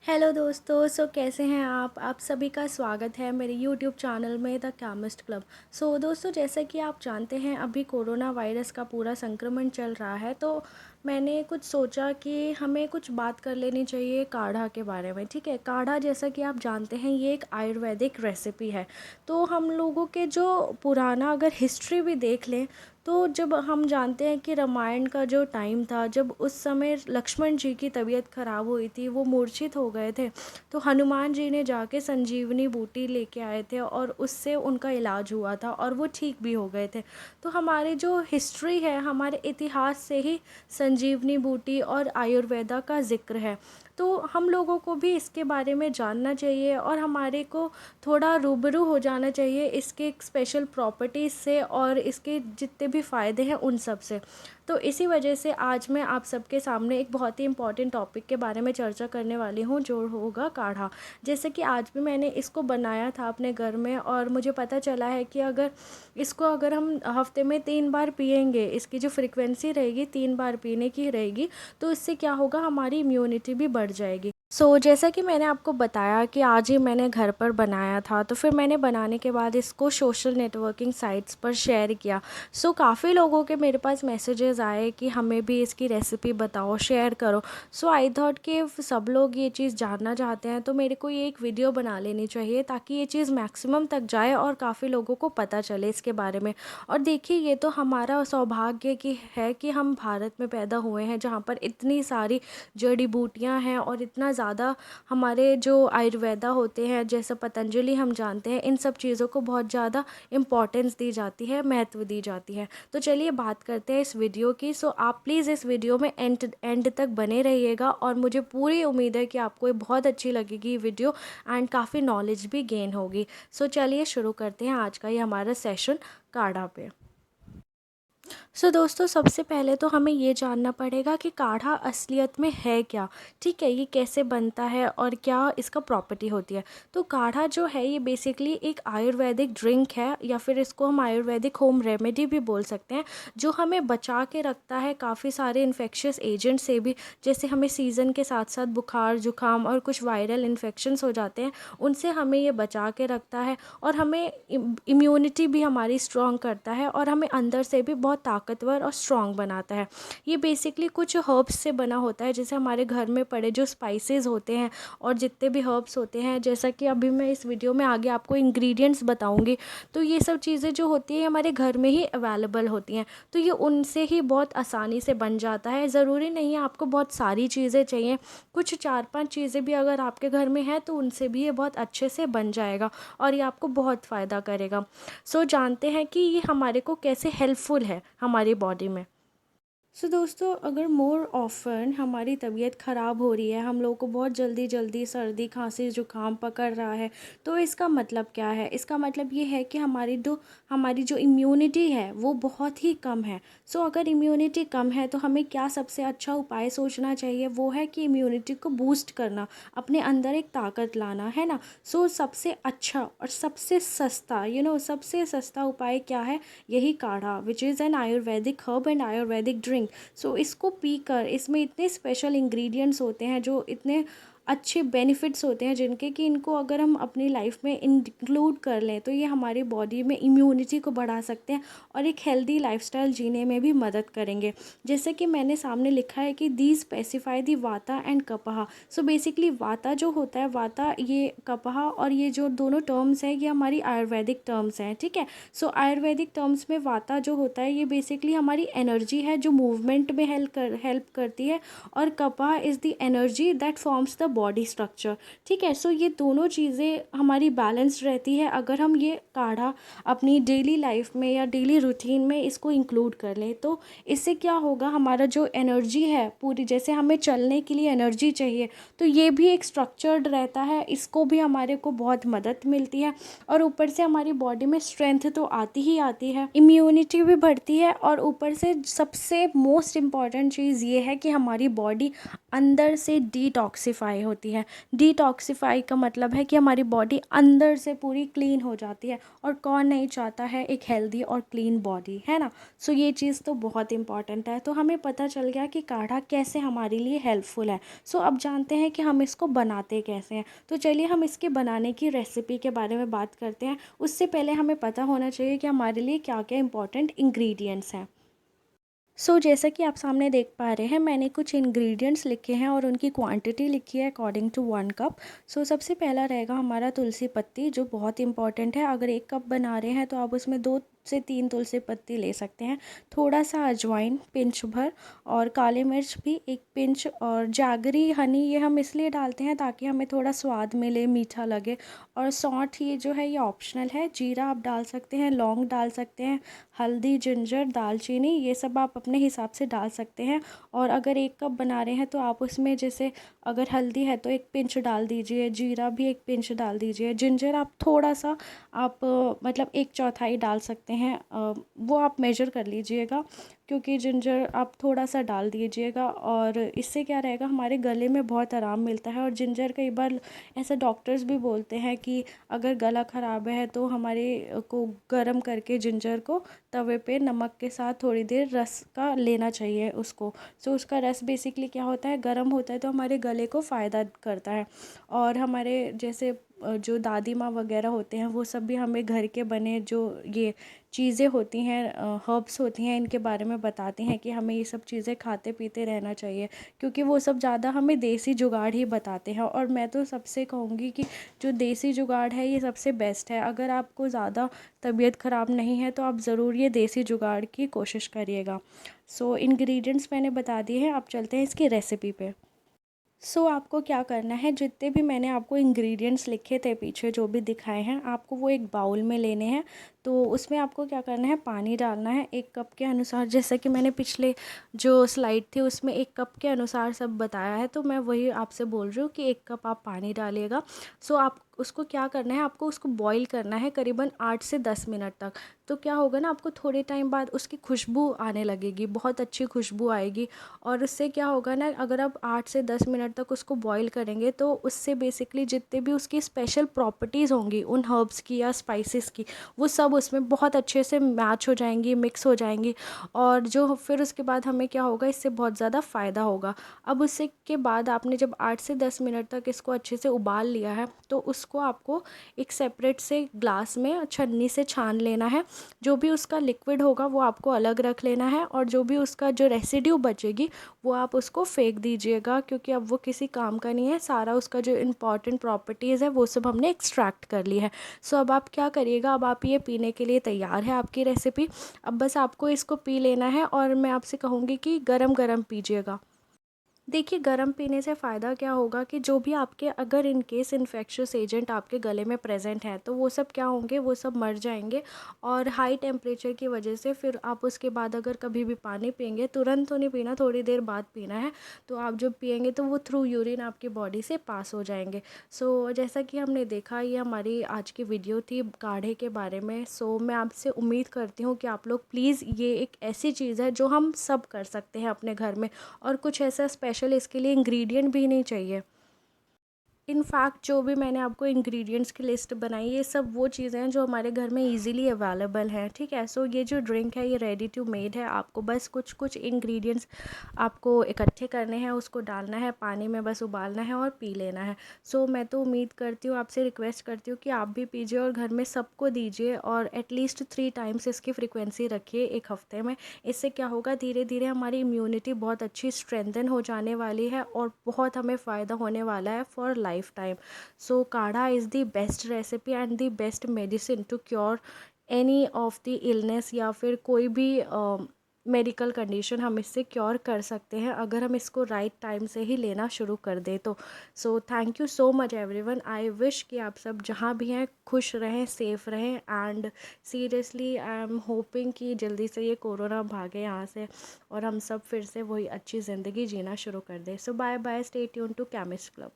Hello दोस्तों। कैसे हैं आप सभी का स्वागत है मेरे यूट्यूब चैनल में द केमिस्ट क्लब। दोस्तों, जैसे कि आप जानते हैं अभी कोरोना वायरस का पूरा संक्रमण चल रहा है, तो मैंने कुछ सोचा कि हमें कुछ बात कर लेनी चाहिए काढ़ा के बारे में। ठीक है, काढ़ा जैसा कि आप जानते हैं ये एक आयुर्वेदिक रेसिपी है। तो हम लोगों के जो पुराना अगर हिस्ट्री भी देख लें, तो जब हम जानते हैं कि रामायण का जो टाइम था, जब उस समय लक्ष्मण जी की तबीयत ख़राब हुई थी, वो मूर्छित हो गए थे, तो हनुमान जी ने जाके संजीवनी बूटी लेके आए थे और उससे उनका इलाज हुआ था और वो ठीक भी हो गए थे। तो हमारी जो हिस्ट्री है, हमारे इतिहास से ही संजीवनी बूटी और आयुर्वेदा का ज़िक्र है। तो हम लोगों को भी इसके बारे में जानना चाहिए और हमारे को थोड़ा रूबरू हो जाना चाहिए इसके स्पेशल प्रॉपर्टीज़ से और इसके जितने भी फ़ायदे हैं उन सब से। तो इसी वजह से आज मैं आप सबके सामने एक बहुत ही इम्पॉर्टेंट टॉपिक के बारे में चर्चा करने वाली हूँ, जो होगा काढ़ा। जैसे कि आज भी मैंने इसको बनाया था अपने घर में और मुझे पता चला है कि अगर हम हफ्ते में 3 बार पिएंगे, इसकी जो फ्रिक्वेंसी रहेगी 3 बार पीने की रहेगी, तो इससे क्या होगा, हमारी इम्यूनिटी भी बढ़ जाएगी। जैसा कि मैंने आपको बताया कि आज ही मैंने घर पर बनाया था, तो फिर मैंने बनाने के बाद इसको सोशल नेटवर्किंग साइट्स पर शेयर किया। काफ़ी लोगों के मेरे पास मैसेजेस आए कि हमें भी इसकी रेसिपी बताओ, शेयर करो। आई थॉट कि सब लोग ये चीज़ जानना चाहते हैं, तो मेरे को ये एक वीडियो बना लेनी चाहिए ताकि ये चीज़ मैक्सिमम तक जाए और काफ़ी लोगों को पता चले इसके बारे में। और देखिए, ये तो हमारा सौभाग्य की है कि हम भारत में पैदा हुए हैं, जहाँ पर इतनी सारी जड़ी बूटियाँ हैं और इतना ज़्यादा हमारे जो आयुर्वेदा होते हैं, जैसे पतंजलि हम जानते हैं, इन सब चीज़ों को बहुत ज़्यादा इम्पोर्टेंस दी जाती है, महत्व दी जाती है। तो चलिए बात करते हैं इस वीडियो की। आप प्लीज़ इस वीडियो में एंड एंड तक बने रहिएगा और मुझे पूरी उम्मीद है कि आपको ये बहुत अच्छी लगेगी ये वीडियो एंड काफ़ी नॉलेज भी गेन होगी। चलिए शुरू करते हैं आज का ये हमारा सेशन काढ़ा पे। दोस्तों, सबसे पहले तो हमें ये जानना पड़ेगा कि काढ़ा असलियत में है क्या। ठीक है, ये कैसे बनता है और क्या इसका प्रॉपर्टी होती है। तो काढ़ा जो है ये बेसिकली एक आयुर्वेदिक ड्रिंक है, या फिर इसको हम आयुर्वेदिक होम रेमेडी भी बोल सकते हैं, जो हमें बचा के रखता है काफ़ी सारे इन्फेक्शियस एजेंट से भी। जैसे हमें सीज़न के साथ साथ बुखार, जुकाम और कुछ वायरल इन्फेक्शंस हो जाते हैं, उनसे हमें ये बचा के रखता है और हमें इम्यूनिटी भी हमारी स्ट्रॉन्ग करता है और हमें अंदर से भी बहुत ताकतवर और स्ट्रॉन्ग बनाता है। ये बेसिकली कुछ हर्ब्स से बना होता है, जैसे हमारे घर में पड़े जो स्पाइसेस होते हैं और जितने भी हर्ब्स होते हैं, जैसा कि अभी मैं इस वीडियो में आगे आपको इंग्रेडिएंट्स बताऊंगी। तो ये सब चीज़ें जो होती हैं हमारे घर में ही अवेलेबल होती हैं, तो ये उनसे ही बहुत आसानी से बन जाता है। ज़रूरी नहीं है आपको बहुत सारी चीज़ें चाहिए, कुछ 4-5 चीज़ें भी अगर आपके घर में है तो उनसे भी ये बहुत अच्छे से बन जाएगा और ये आपको बहुत फ़ायदा करेगा। जानते हैं कि ये हमारे को कैसे हेल्पफुल है हमारी बॉडी में। दोस्तों, अगर मोर ऑफ़न हमारी तबीयत ख़राब हो रही है, हम लोगों को बहुत जल्दी जल्दी सर्दी खांसी जुकाम पकड़ रहा है, तो इसका मतलब क्या है? इसका मतलब ये है कि हमारी जो इम्यूनिटी है वो बहुत ही कम है। अगर इम्यूनिटी कम है तो हमें क्या सबसे अच्छा उपाय सोचना चाहिए, वो है कि इम्यूनिटी को बूस्ट करना, अपने अंदर एक ताकत लाना, है ना। सबसे अच्छा और सबसे सस्ता सबसे सस्ता उपाय क्या है? यही काढ़ा, which is an Ayurvedic herb and Ayurvedic drink. इसको पीकर, इसमें इतने स्पेशल इंग्रेडिएंट्स होते हैं जो इतने अच्छे बेनिफिट्स होते हैं, जिनके कि इनको अगर हम अपनी लाइफ में इंक्लूड कर लें तो ये हमारी बॉडी में इम्यूनिटी को बढ़ा सकते हैं और एक हेल्दी लाइफस्टाइल जीने में भी मदद करेंगे। जैसे कि मैंने सामने लिखा है कि दी स्पेसिफाई दी वाता एंड कपहा। बेसिकली वाता जो होता है, वाता, ये कपहा और ये जो दोनों टर्म्स हैं ये हमारी आयुर्वेदिक टर्म्स हैं। ठीक है, आयुर्वेदिक टर्म्स में वाता जो होता है ये बेसिकली हमारी एनर्जी है जो मूवमेंट में हेल्प करती है, और kapha is the energy that forms the body structure. ठीक है, ये दोनों चीज़ें हमारी बैलेंस्ड रहती है अगर हम ये काढ़ा अपनी डेली लाइफ में या डेली रूटीन में इसको इंक्लूड कर लें। तो इससे क्या होगा, हमारा जो एनर्जी है पूरी, जैसे हमें चलने के लिए एनर्जी चाहिए, तो ये भी एक स्ट्रक्चर्ड रहता है, इसको भी हमारे को बहुत मदद मिलती है और ऊपर से हमारी बॉडी में स्ट्रेंथ तो आती ही आती है, इम्यूनिटी भी बढ़ती है, और ऊपर से सबसे मोस्ट इम्पॉर्टेंट चीज़ ये है कि हमारी बॉडी अंदर से डिटॉक्सिफाई होती हैं। डिटॉक्सिफाई का मतलब है कि हमारी बॉडी अंदर से पूरी क्लीन हो जाती है, और कौन नहीं चाहता है एक हेल्दी और क्लीन बॉडी, है ना। सो ये चीज़ तो बहुत इंपॉर्टेंट है। तो हमें पता चल गया कि काढ़ा कैसे हमारे लिए हेल्पफुल है। सो अब जानते हैं कि हम इसको बनाते कैसे हैं। तो चलिए हम इसके बनाने की रेसिपी के बारे में बात करते हैं। उससे पहले हमें पता होना चाहिए कि हमारे लिए क्या क्या इंपॉर्टेंट इंग्रेडिएंट्स हैं। जैसा कि आप सामने देख पा रहे हैं, मैंने कुछ इंग्रेडिएंट्स लिखे हैं और उनकी क्वांटिटी लिखी है अकॉर्डिंग टू 1 कप। सबसे पहला रहेगा हमारा तुलसी पत्ती, जो बहुत इंपॉर्टेंट है। अगर 1 कप बना रहे हैं तो आप उसमें 2 से 3 तुलसी पत्ती ले सकते हैं। थोड़ा सा अजवाइन पिंच भर, और काली मिर्च भी 1 पिंच, और जागरी हनी ये हम इसलिए डालते हैं ताकि हमें थोड़ा स्वाद मिले, मीठा लगे। और सौंठ ये जो है ये ऑप्शनल है। जीरा आप डाल सकते हैं, लौंग डाल सकते हैं, हल्दी, जिंजर, दालचीनी, ये सब आप अपने हिसाब से डाल सकते हैं। और अगर 1 कप बना रहे हैं तो आप उसमें जैसे अगर हल्दी है तो 1 पिंच डाल दीजिए, जीरा भी 1 पिंच डाल दीजिए, जिंजर आप थोड़ा सा आप मतलब 1/4 डाल सकते हैं। वो आप मेजर कर लीजिएगा, क्योंकि जिंजर आप थोड़ा सा डाल दीजिएगा, और इससे क्या रहेगा, हमारे गले में बहुत आराम मिलता है। और जिंजर कई बार ऐसे डॉक्टर्स भी बोलते हैं कि अगर गला ख़राब है तो हमारे को गर्म करके जिंजर को तवे पे नमक के साथ थोड़ी देर रस का लेना चाहिए उसको। उसका रस बेसिकली क्या होता है, गर्म होता है तो हमारे गले को फ़ायदा करता है। और हमारे जैसे जो दादी माँ वगैरह होते हैं वो सब भी हमें घर के बने जो ये चीज़ें होती हैं, हर्ब्स होती हैं, इनके बारे में बताती हैं कि हमें ये सब चीज़ें खाते पीते रहना चाहिए, क्योंकि वो सब ज़्यादा हमें देसी जुगाड़ ही बताते हैं। और मैं तो सबसे कहूँगी कि जो देसी जुगाड़ है ये सबसे बेस्ट है। अगर आपको ज़्यादा तबीयत ख़राब नहीं है तो आप ज़रूर ये देसी जुगाड़ की कोशिश करिएगा। इंग्रेडिएंट्स मैंने बता दिए हैं, आप चलते हैं इसकी रेसिपी पे। आपको क्या करना है, जितने भी मैंने आपको इंग्रेडिएंट्स लिखे थे पीछे जो भी दिखाए हैं, आपको वो एक बाउल में लेने हैं। तो उसमें आपको क्या करना है, पानी डालना है 1 कप के अनुसार। जैसा कि मैंने पिछले जो स्लाइड थी उसमें 1 कप के अनुसार सब बताया है, तो मैं वही आपसे बोल रही हूँ कि 1 कप आप पानी डालिएगा। आप उसको क्या करना है, आपको उसको बॉईल करना है करीबन 8 से 10 मिनट तक। तो क्या होगा ना, आपको थोड़े टाइम बाद उसकी खुशबू आने लगेगी, बहुत अच्छी खुशबू आएगी। और उससे क्या होगा ना, अगर आप 8 से 10 मिनट तक उसको बॉईल करेंगे तो उससे बेसिकली जितने भी उसकी स्पेशल प्रॉपर्टीज़ होंगी उन हर्ब्स की या स्पाइसेस की, वो सब उसमें बहुत अच्छे से मैच हो जाएंगी, मिक्स हो जाएंगी। और जो फिर उसके बाद हमें क्या होगा, इससे बहुत ज़्यादा फ़ायदा होगा। अब उससे के बाद आपने जब 8 से 10 मिनट तक इसको अच्छे से उबाल लिया है तो उसको आपको एक सेपरेट से ग्लास में छन्नी से छान लेना है। जो भी उसका लिक्विड होगा वो आपको अलग रख लेना है, और जो भी उसका जो रेसिड्यू बचेगी वो आप उसको फेंक दीजिएगा, क्योंकि अब वो किसी काम का नहीं है। सारा उसका जो इम्पॉर्टेंट प्रॉपर्टीज़ है वो सब हमने एक्सट्रैक्ट कर ली है। अब आप क्या करिएगा, अब आप ये पीने के लिए तैयार है आपकी रेसिपी। अब बस आपको इसको पी लेना है, और मैं आपसे कहूँगी कि गरम गरम पीजिएगा। देखिए, गर्म पीने से फ़ायदा क्या होगा कि जो भी आपके अगर इन केस इन्फेक्शियस एजेंट आपके गले में प्रेजेंट है तो वो सब क्या होंगे, वो सब मर जाएंगे। और हाई टेम्परेचर की वजह से फिर आप उसके बाद अगर कभी भी पानी पिएंगे, तुरंत तो नहीं पीना, थोड़ी देर बाद पीना है। तो आप जब पिएंगे तो वो थ्रू यूरिन आपकी बॉडी से पास हो जाएंगे। जैसा कि हमने देखा, ये हमारी आज की वीडियो थी काढ़े के बारे में। मैं आपसे उम्मीद करती हूँ कि आप लोग प्लीज़, ये एक ऐसी चीज़ है जो हम सब कर सकते हैं अपने घर में, और कुछ ऐसा स्पेशल इसके लिए इंग्रेडिएंट भी नहीं चाहिए। इनफैक्ट जो भी मैंने आपको इंग्रेडिएंट्स की लिस्ट बनाई, ये सब वो चीज़ें हैं जो हमारे घर में इजीली अवेलेबल हैं, ठीक है। ये जो ड्रिंक है ये रेडी टू मेड है। आपको बस कुछ कुछ इंग्रेडिएंट्स आपको इकट्ठे करने हैं, उसको डालना है पानी में, बस उबालना है और पी लेना है। मैं तो उम्मीद करती हूँ, आपसे रिक्वेस्ट करती हूँ कि आप भी पीजिए और घर में सबको दीजिए, और एटलीस्ट 3 टाइम्स इसकी फ्रिक्वेंसी रखिए एक हफ़्ते में। इससे क्या होगा, धीरे धीरे हमारी इम्यूनिटी बहुत अच्छी स्ट्रेंथन हो जाने वाली है, और बहुत हमें फ़ायदा होने वाला है for lifetime. Kadha is the best recipe and the best medicine to cure any of the illness, या फिर कोई भी मेडिकल कंडीशन हम इससे क्योर कर सकते हैं अगर हम इसको राइट टाइम से ही लेना शुरू कर दें तो। Thank you so much everyone. I wish कि आप सब जहाँ भी हैं खुश रहें, सेफ़ रहें, and seriously I am hoping कि जल्दी से ये कोरोना भागे यहाँ से और हम सब फिर से वही अच्छी ज़िंदगी जीना शुरू कर दें। Bye bye, stay tune to chemist club.